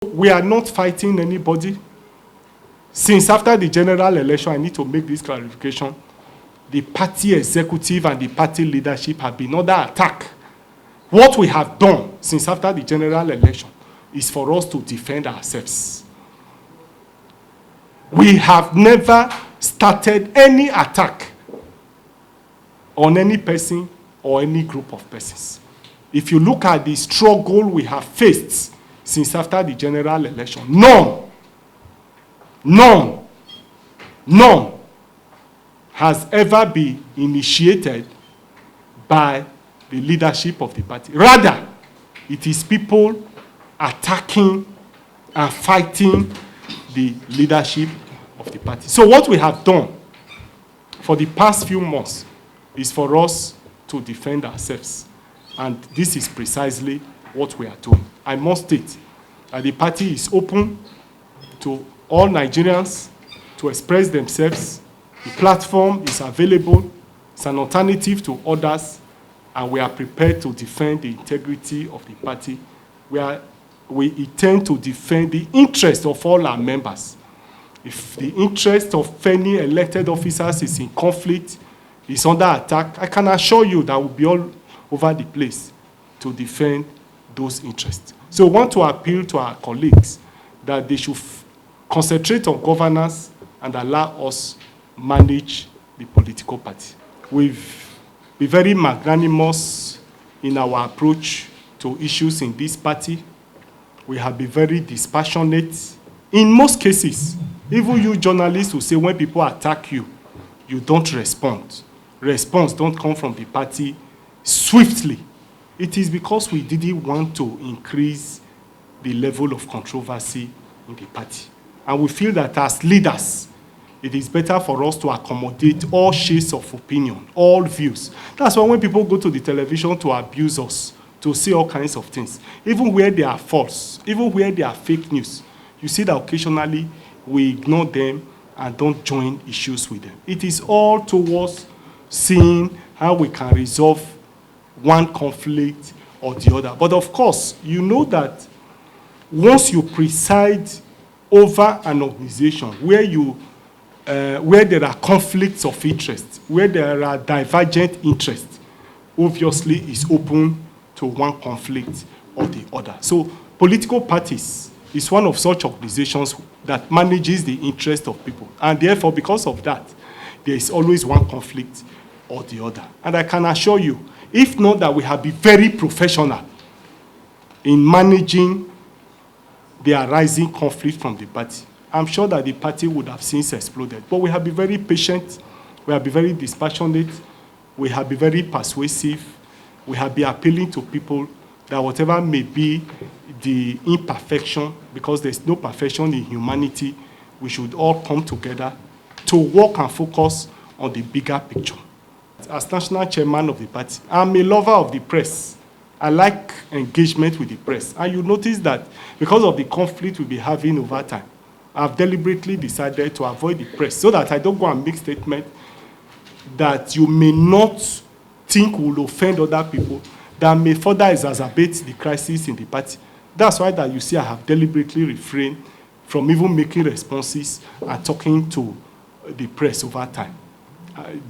We are not fighting anybody. Since after the general election, I need to make this clarification, the party executive and the party leadership have been under attack. What we have done since after the general election is for us to defend ourselves. We have never started any attack on any person or any group of persons. If you look at the struggle we have faced since after the general election, none has ever been initiated by the leadership of the party. Rather, it is people attacking and fighting the leadership of the party. So what we have done for the past few months is for us to defend ourselves. And this is precisely what we are doing. I must state that the party is open to all Nigerians to express themselves. The platform is available. It's an alternative to others, and we are prepared to defend the integrity of the party. We intend to defend the interest of all our members. If the interest of any elected officers is in conflict, is under attack, I can assure you that we'll be all over the place to defend those interests. So we want to appeal to our colleagues that they should concentrate on governance and allow us manage the political party. We've been very magnanimous in our approach to issues in this party. We have been very dispassionate. In most cases, even you journalists who say when people attack you, you don't respond. Response don't come from the party swiftly. It is because we didn't want to increase the level of controversy in the party. And we feel that as leaders, it is better for us to accommodate all shades of opinion, all views. That's why when people go to the television to abuse us, to say all kinds of things, even where they are false, even where they are fake news, you see that occasionally we ignore them and don't join issues with them. It is all towards seeing how we can resolve one conflict or the other. But of course, you know that once you preside over an organization where there are conflicts of interest, where there are divergent interests, obviously is open to one conflict or the other. So political parties is one of such organizations that manages the interest of people. And therefore, because of that, there is always one conflict or the other. And I can assure you, if not that we have been very professional in managing the arising conflict from the party, I'm sure that the party would have since exploded. But we have been very patient, we have been very dispassionate, we have been very persuasive, we have been appealing to people that whatever may be the imperfection, because there's no perfection in humanity, we should all come together to work and focus on the bigger picture. As national chairman of the party, I'm a lover of the press. I like engagement with the press. And you notice that because of the conflict we'll be having over time, I've deliberately decided to avoid the press so that I don't go and make statements that you may not think will offend other people, that may further exacerbate the crisis in the party. That's why that you see I have deliberately refrained from even making responses and talking to the press over time.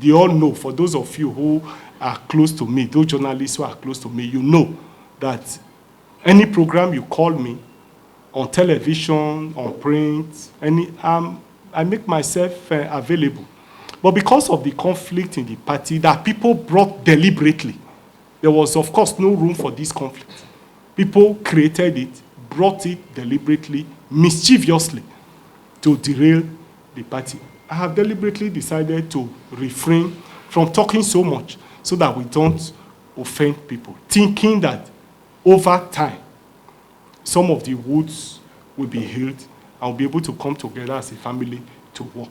They all know, for those of you who are close to me, those journalists who are close to me, you know that any program you call me, on television, on print, I make myself available. But because of the conflict in the party that people brought deliberately, there was, of course, no room for this conflict. People created it, brought it deliberately, mischievously, to derail the party. I have deliberately decided to refrain from talking so much so that we don't offend people, thinking that over time, some of the wounds will be healed and we'll be able to come together as a family to work.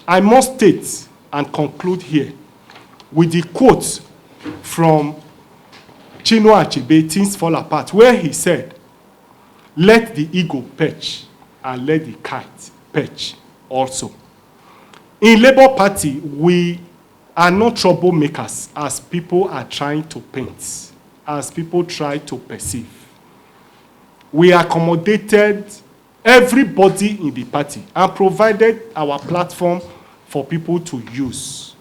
I must state and conclude here with the quote from Chinua Achebe, Things Fall Apart, where he said, "Let the eagle perch and let the kite perch also." In Labour Party, we are not troublemakers as people are trying to paint, as people try to perceive. We accommodated everybody in the party and provided our platform for people to use.